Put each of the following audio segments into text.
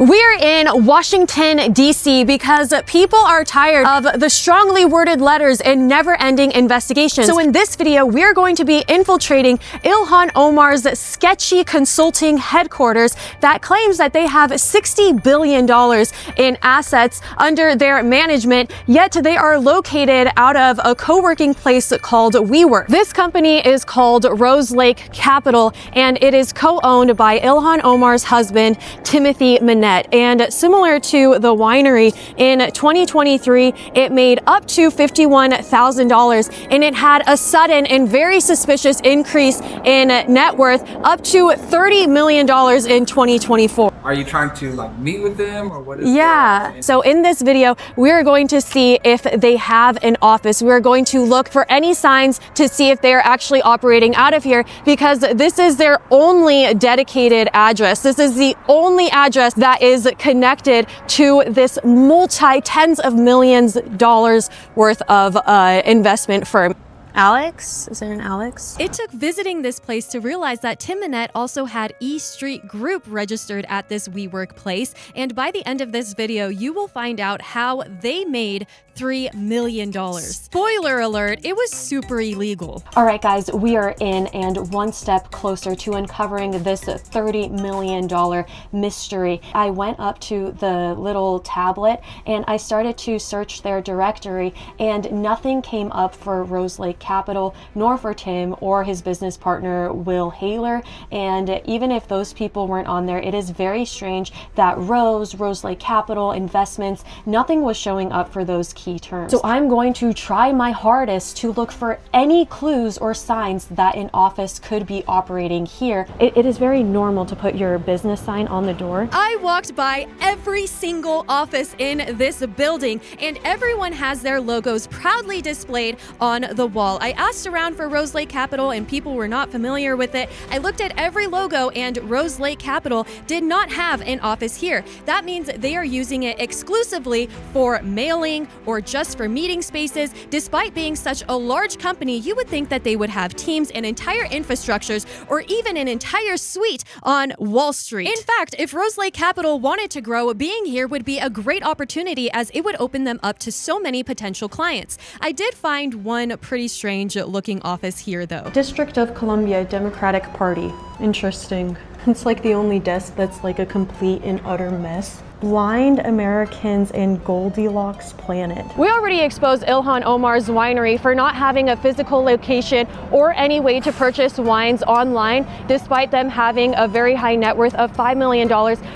We're in Washington, DC because people are tired of the strongly worded letters and never-ending investigations. So in this video, we're going to be infiltrating Ilhan Omar's Sketchy consulting headquarters that claims that they have $60 billion in assets under their management, yet they are located out of a co-working place called WeWork. This company is called Rose Lake Capital, and it is co-owned by Ilhan Omar's husband, Timothy Minette. And similar to the winery, in 2023, it made up to $51,000, and it had a sudden and very suspicious increase in net worth up to $30 million in 2024. Are you trying to meet with them, or what is So in this video, we're going to see if they have an office. We're going to look for any signs to see if they're actually operating out of here, because this is their only dedicated address. This is the only address that is connected to this tens of millions dollars worth of investment firm. Alex? Is there an Alex? It took visiting this place to realize that Tim Minette also had E Street Group registered at this WeWork place, and by the end of this video, you will find out how they made $3 million. Spoiler alert, it was super illegal. All right, guys, we are in and one step closer to uncovering this $30 million mystery. I went up to the little tablet and I started to search their directory, and nothing came up for Rose Lake Capital, nor for Tim or his business partner, Will Haler. And even if those people weren't on there, it is very strange that Rose Lake Capital, investments, nothing was showing up for those key terms. So I'm going to try my hardest to look for any clues or signs that an office could be operating here. It is very normal to put your business sign on the door. I walked by every single office in this building, and everyone has their logos proudly displayed on the wall. I asked around for Rose Lake Capital and people were not familiar with it. I looked at every logo and Rose Lake Capital did not have an office here. That means they are using it exclusively for mailing or just for meeting spaces. Despite being such a large company, you would think that they would have teams and entire infrastructures or even an entire suite on Wall Street. In fact, if Rose Lake Capital wanted to grow, being here would be a great opportunity, as it would open them up to so many potential clients. I did find one pretty strange looking office here though. District of Columbia Democratic Party. Interesting. It's like the only desk that's like a complete and utter mess. Blind Americans and Goldilocks Planet. We already exposed Ilhan Omar's winery for not having a physical location or any way to purchase wines online, despite them having a very high net worth of $5 million.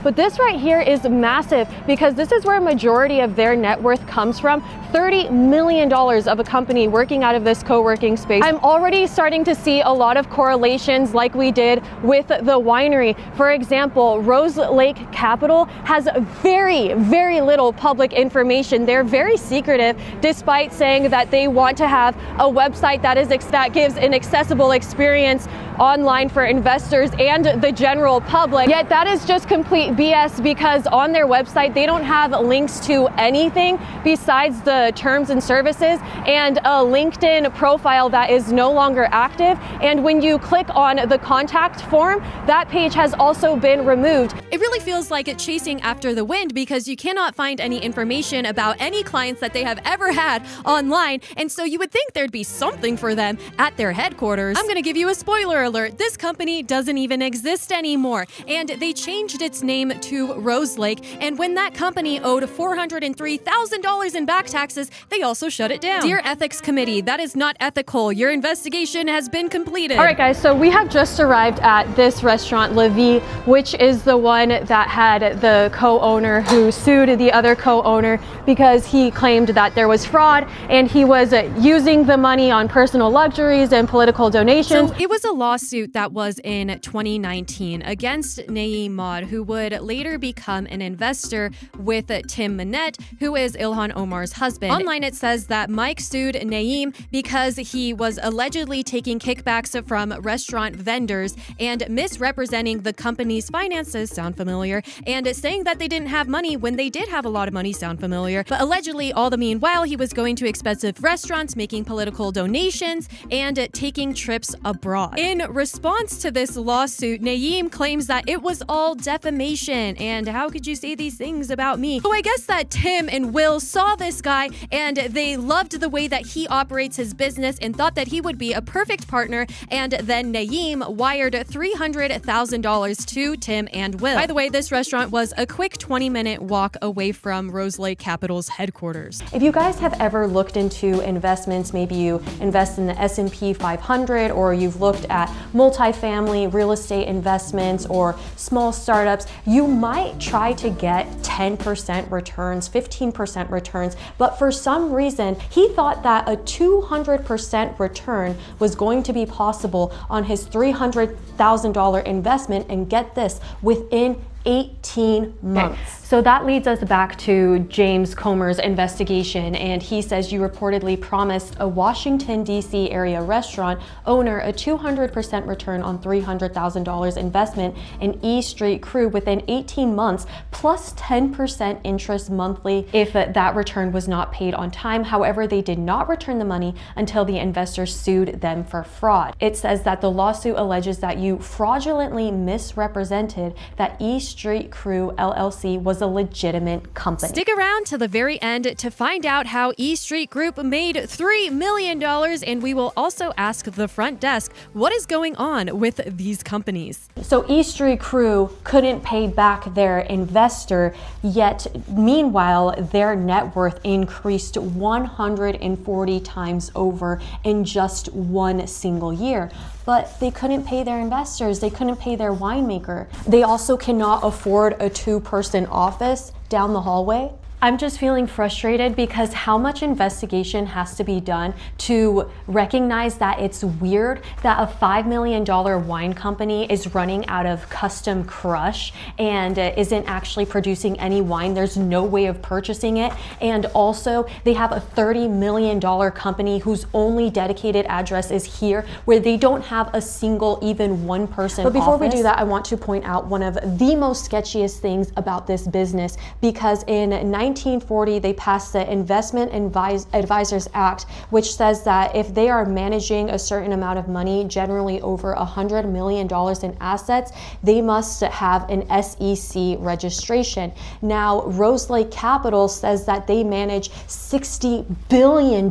But this right here is massive, because this is where a majority of their net worth comes from. $30 million of a company working out of this co-working space. I'm already starting to see a lot of correlations like we did with the winery. For example, Rose Lake Capital has very, very little public information. They're very secretive, despite saying that they want to have a website that gives an accessible experience online for investors and the general public. Yet that is just complete BS, because on their website, they don't have links to anything besides the terms and services and a LinkedIn profile that is no longer active. And when you click on the contact form, that page has also been removed. It really feels like it's chasing after the wind, because you cannot find any information about any clients that they have ever had online, and so you would think there'd be something for them at their headquarters. I'm gonna give you a spoiler alert. This company doesn't even exist anymore, and they changed its name to Rose Lake, and when that company owed $403,000 in back taxes, they also shut it down. Dear Ethics Committee, that is not ethical. Your investigation has been completed. All right, guys, so we have just arrived at this restaurant, La Vie, which is the one that had the co-owner who sued the other co-owner because he claimed that there was fraud and he was using the money on personal luxuries and political donations. So it was a lawsuit that was in 2019 against Naeem Maud, who would later become an investor with Tim Minette, who is Ilhan Omar's husband. Online it says that Mike sued Naeem because he was allegedly taking kickbacks from restaurant vendors and misrepresenting the company's finances, sound familiar, and saying that they didn't have money when they did have a lot of money, sound familiar. But allegedly, all the meanwhile, he was going to expensive restaurants, making political donations, and taking trips abroad. In In response to this lawsuit, Naeem claims that it was all defamation, and how could you say these things about me? So I guess that Tim and Will saw this guy and they loved the way that he operates his business and thought that he would be a perfect partner, and then Naeem wired $300,000 to Tim and Will. By the way, this restaurant was a quick 20-minute walk away from Rose Lake Capital's headquarters. If you guys have ever looked into investments, maybe you invest in the S&P 500, or you've looked at multifamily real estate investments or small startups, you might try to get 10% returns, 15% returns, but for some reason, he thought that a 200% return was going to be possible on his $300,000 investment, and get this, within 18 months. So that leads us back to James Comer's investigation, and he says you reportedly promised a Washington, D.C. area restaurant owner a 200% return on $300,000 investment in E Street Crew within 18 months, plus 10% interest monthly if that return was not paid on time. However, they did not return the money until the investor sued them for fraud. It says that the lawsuit alleges that you fraudulently misrepresented that E Street Crew LLC was a legitimate company. Stick around to the very end to find out how E Street Group made $3 million, and we will also ask the front desk what is going on with these companies. So E Street Crew couldn't pay back their investor, yet meanwhile their net worth increased 140 times over in just one single year. But they couldn't pay their investors, they couldn't pay their winemaker. They also cannot afford a 2-person office down the hallway. I'm just feeling frustrated because how much investigation has to be done to recognize that it's weird that a $5 million wine company is running out of custom crush and isn't actually producing any wine. There's no way of purchasing it. And also they have a $30 million company whose only dedicated address is here, where they don't have a single, even 1-person But before we do that, I want to point out one of the most sketchiest things about this business, because in 1940, they passed the Investment Advisors Act, which says that if they are managing a certain amount of money, generally over $100 million in assets, they must have an SEC registration. Now, Rose Lake Capital says that they manage $60 billion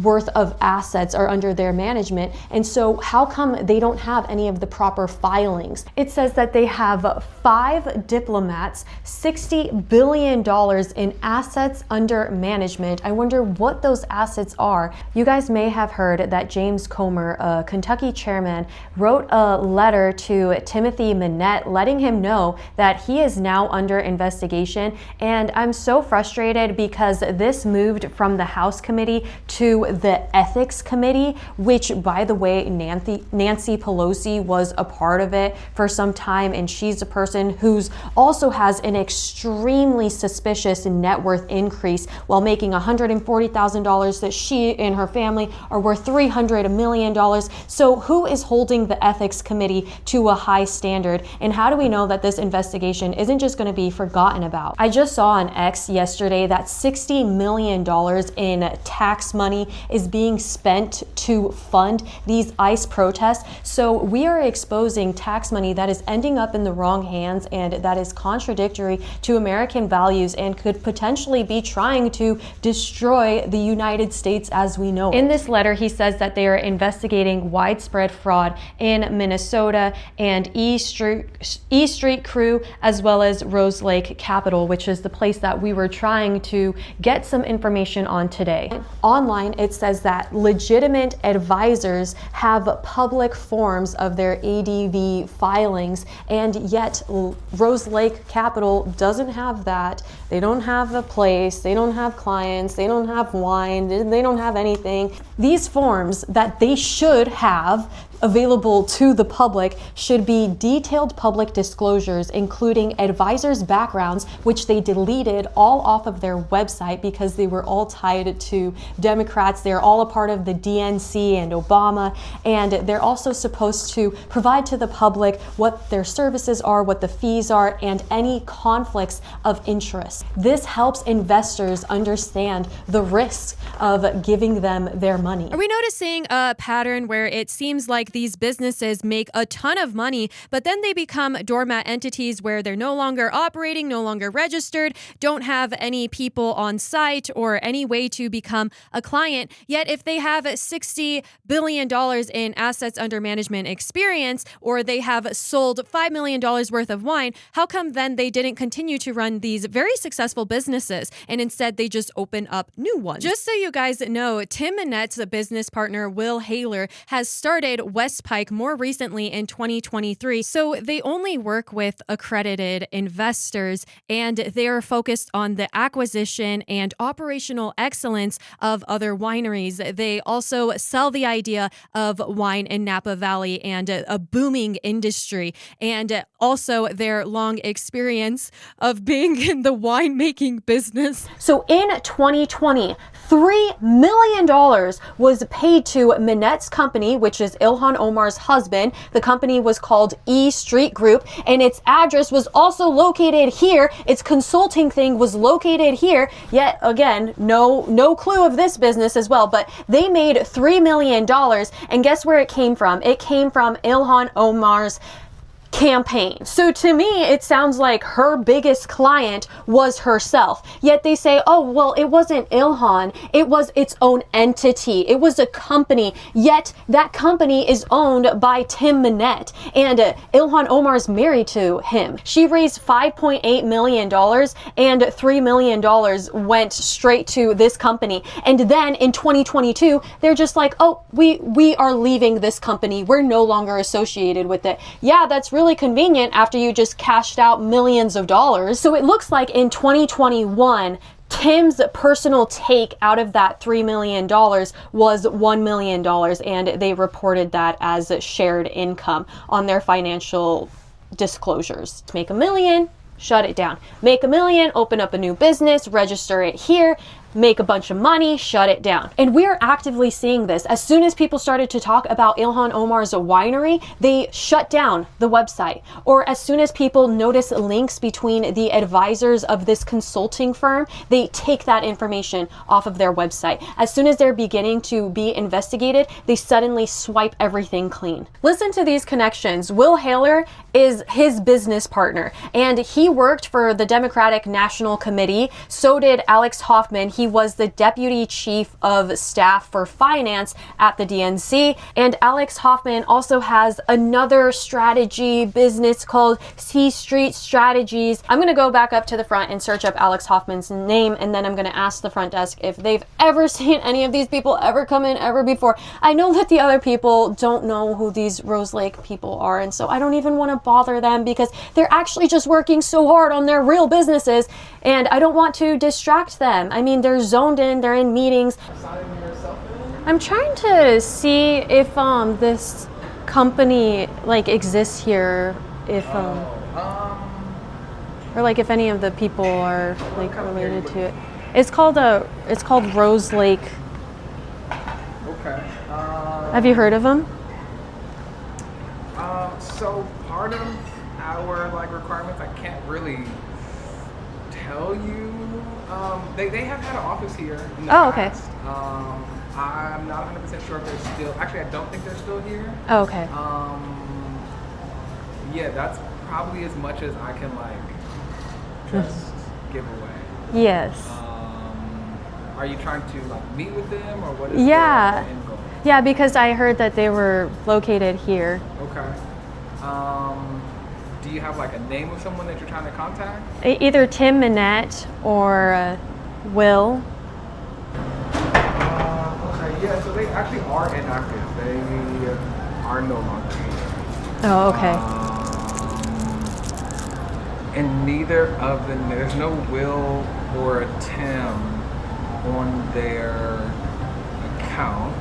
worth of assets are under their management. And so how come they don't have any of the proper filings? It says that they have 5 diplomats, $60 billion in assets under management. I wonder what those assets are. You guys may have heard that James Comer, a Kentucky chairman, wrote a letter to Timothy Minette letting him know that he is now under investigation. And I'm so frustrated because this moved from the House committee to the Ethics Committee, which, by the way, Nancy Pelosi was a part of it for some time, and she's a person who's also has an extremely suspicious net worth increase while making $140,000, that she and her family are worth $300 million. So who is holding the Ethics Committee to a high standard? And how do we know that this investigation isn't just going to be forgotten about? I just saw on X yesterday that $60 million in tax money is being spent to fund these ICE protests. So we are exposing tax money that is ending up in the wrong hands and that is contradictory to American values and could potentially be trying to destroy the United States as we know it. In this letter, he says that they are investigating widespread fraud in Minnesota and E Street Crew, as well as Rose Lake Capital, which is the place that we were trying to get some information on today. Online, it says that legitimate advisors have public forms of their ADV filings, and yet Rose Lake Capital doesn't have that. They don't have a place, they don't have clients, they don't have wine, they don't have anything. These forms that they should have available to the public should be detailed public disclosures, including advisors' backgrounds, which they deleted all off of their website because they were all tied to Democrats. They're all a part of the DNC and Obama, and they're also supposed to provide to the public what their services are, what the fees are, and any conflicts of interest. This helps investors understand the risks of giving them their money. Are we noticing a pattern where it seems like like these businesses make a ton of money, but then they become doormat entities where they're no longer operating, no longer registered, don't have any people on site or any way to become a client. Yet if they have $60 billion in assets under management experience, or they have sold $5 million worth of wine, how come then they didn't continue to run these very successful businesses and instead they just open up new ones? Just so you guys know, Tim Minette's business partner, Will Haler, has started West Pike more recently in 2023. So they only work with accredited investors and they're focused on the acquisition and operational excellence of other wineries. They also sell the idea of wine in Napa Valley and a booming industry, and also their long experience of being in the winemaking business. So in 2020, $3 million was paid to Minette's company, which is Ilhan Omar's husband. The company was called E Street Group, and its address was also located here. Its consulting thing was located here. Yet again, no clue of this business as well, but they made $3 million. And guess where it came from? It came from Ilhan Omar's campaign. So to me, it sounds like her biggest client was herself. Yet they say, oh, well, it wasn't Ilhan. It was its own entity. It was a company. Yet that company is owned by Tim Minette. And Ilhan Omar is married to him. She raised $5.8 million and $3 million went straight to this company. And then in 2022, they're just like, oh, we are leaving this company. We're no longer associated with it. Yeah, that's really convenient after you just cashed out millions of dollars. So it looks like in 2021, Tim's personal take out of that $3 million was $1 million, and they reported that as shared income on their financial disclosures. Make $1 million, shut it down. Make $1 million, open up a new business, register it here, make a bunch of money, shut it down. And we're actively seeing this. As soon as people started to talk about Ilhan Omar's winery, they shut down the website. Or as soon as people notice links between the advisors of this consulting firm, they take that information off of their website. As soon as they're beginning to be investigated, they suddenly swipe everything clean. Listen to these connections. Will Haler is his business partner, and he worked for the Democratic National Committee. So did Alex Hoffman. He was the deputy chief of staff for finance at the DNC. And Alex Hoffman also has another strategy business called C Street Strategies. I'm going to go back up to the front and search up Alex Hoffman's name, and then I'm going to ask the front desk if they've ever seen any of these people ever come in ever before. I know that the other people don't know who these Rose Lake people are, and so I don't even want to bother them because they're actually just working so hard on their real businesses, and I don't want to distract them. I mean, they're zoned in, they're in meetings. I'm trying to see if this company like exists here, if or like if any of the people are like related to it. It's called Rose Lake. Okay. Have you heard of them? So part of our like requirements, I can't really tell you. They have had an office here in the past. Okay. I'm not 100% sure if they're still. Actually, I don't think they're still here. Oh, okay. Yeah, that's probably as much as I can like just give away. Yes. Are you trying to like meet with them, or what is Yeah. the end goal? Yeah, because I heard that they were located here. Okay. Do you have like a name of someone that you're trying to contact? Either Tim Minette or Will. Okay, yeah, so they actually are inactive. They are no longer here. Oh, okay. And neither of them, there's no Will or a Tim on their account.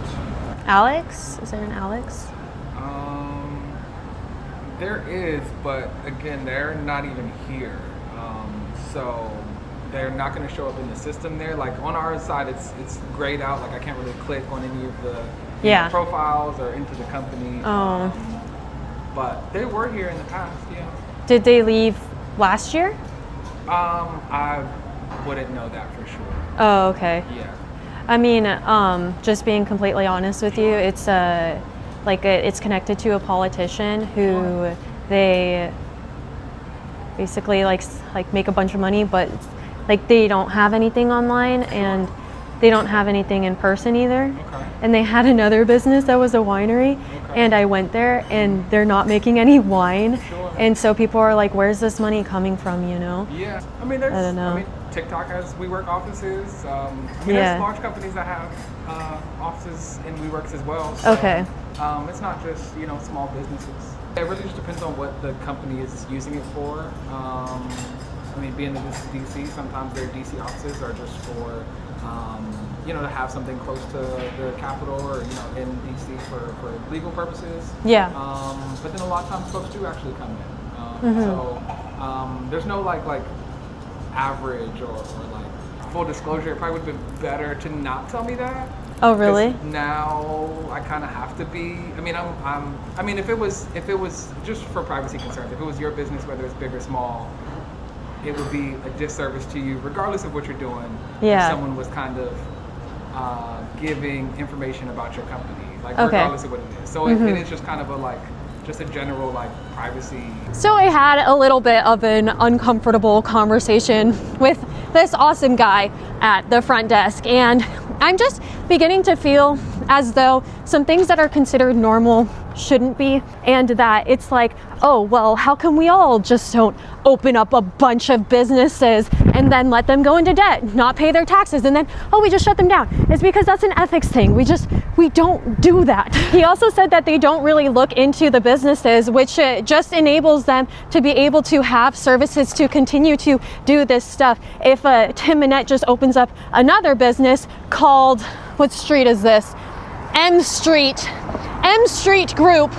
Alex? Is there an Alex? There is, but again, they're not even here. So they're not going to show up in the system there. Like on our side, it's grayed out. Like I can't really click on any of the profiles or into the company. But they were here in the past, yeah. Did they leave last year? I wouldn't know that for sure. Oh, okay. Yeah. I mean, just being completely honest with you, it's like it's connected to a politician who they basically like make a bunch of money, but like they don't have anything online and they don't have anything in person either. Okay. And they had another business that was a winery, and I went there and they're not making any wine. Sure. And so people are like, where's this money coming from, you know? Yeah, I mean, there's, I don't know. TikTok has WeWork offices. There's large companies that have offices in WeWorks as well. So, Okay. It's not just, small businesses. It really just depends on what the company is using it for. Being that this is DC, sometimes their DC offices are just for, to have something close to the Capitol or, in DC for legal purposes. Yeah. But then a lot of times folks do actually come in. So there's no like average or like full disclosure. It probably would have been better to not tell me that. Oh, really? Now I kind of have to be. If it was just for privacy concerns, if it was your business, whether it's big or small, it would be a disservice to you, regardless of what you're doing. Yeah. If someone was kind of giving information about your company, regardless of what it is. So it is just kind of just a general privacy. So I had a little bit of an uncomfortable conversation with this awesome guy at the front desk, and I'm just beginning to feel as though some things that are considered normal shouldn't be, and that it's like, oh, well, how come we all just don't open up a bunch of businesses and then let them go into debt, not pay their taxes, and then, oh, we just shut them down? It's because that's an ethics thing. We don't do that. He also said that they don't really look into the businesses, which just enables them to be able to have services to continue to do this stuff. If Tim Minette just opens up another business called, what street is this? M Street Group,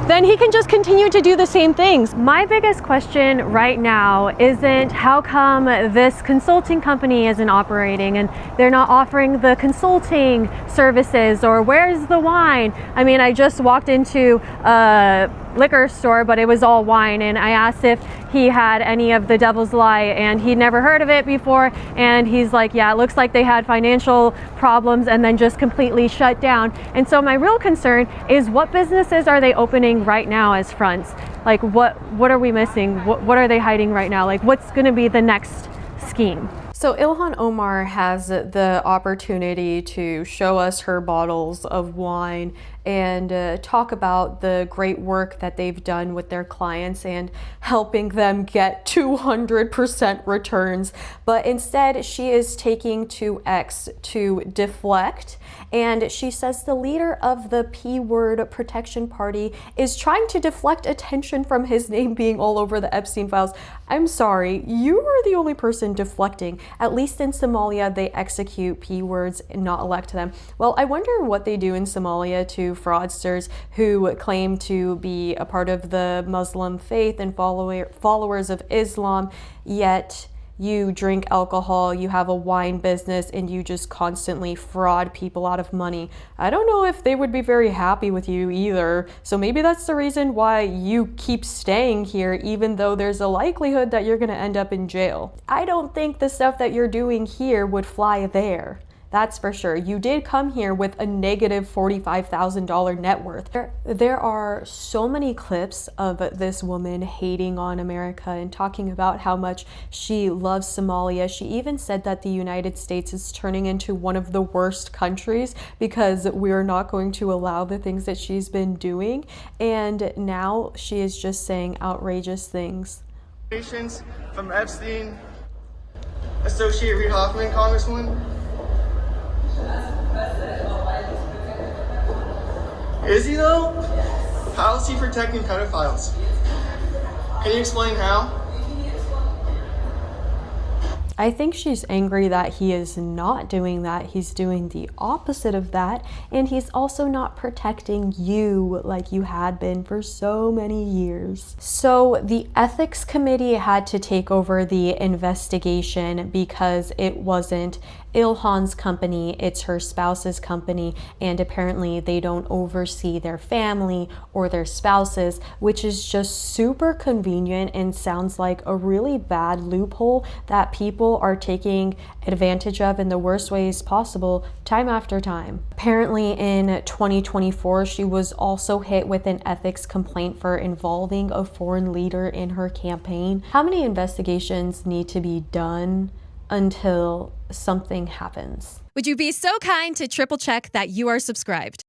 then he can just continue to do the same things. My biggest question right now isn't how come this consulting company isn't operating and they're not offering the consulting services, or where's the wine? I just walked into a liquor store, but it was all wine, and I asked if he had any of the Devil's Lie, and he'd never heard of it before, and he's like, yeah, it looks like they had financial problems and then just completely shut down. And so my real concern is, what businesses are they opening right now as fronts? Like, what are we missing? What are they hiding right now? Like, what's going to be the next scheme? So Ilhan Omar has the opportunity to show us her bottles of wine and talk about the great work that they've done with their clients and helping them get 200% returns. But instead, she is taking to X to deflect, and she says the leader of the P-word protection party is trying to deflect attention from his name being all over the Epstein files. I'm sorry, you are the only person deflecting. At least in Somalia, they execute P-words and not elect them. Well, I wonder what they do in Somalia to fraudsters who claim to be a part of the Muslim faith and followers of Islam, yet you drink alcohol, you have a wine business, and you just constantly fraud people out of money. I don't know if they would be very happy with you either. So maybe that's the reason why you keep staying here, even though there's a likelihood that you're gonna end up in jail. I don't think the stuff that you're doing here would fly there. That's for sure. You did come here with a negative $45,000 net worth. There are so many clips of this woman hating on America and talking about how much she loves Somalia. She even said that the United States is turning into one of the worst countries because we're not going to allow the things that she's been doing. And now she is just saying outrageous things. From Epstein, Associate Reid Hoffman, Congresswoman. Is he though? How is he protecting pedophiles? Can you explain how? I think she's angry that he is not doing that. He's doing the opposite of that. And he's also not protecting you like you had been for so many years. So the ethics committee had to take over the investigation because it wasn't Ilhan's company, it's her spouse's company, and apparently they don't oversee their family or their spouses, which is just super convenient and sounds like a really bad loophole that people people are taking advantage of in the worst ways possible, time after time. Apparently in 2024, she was also hit with an ethics complaint for involving a foreign leader in her campaign. How many investigations need to be done until something happens? Would you be so kind to triple check that you are subscribed?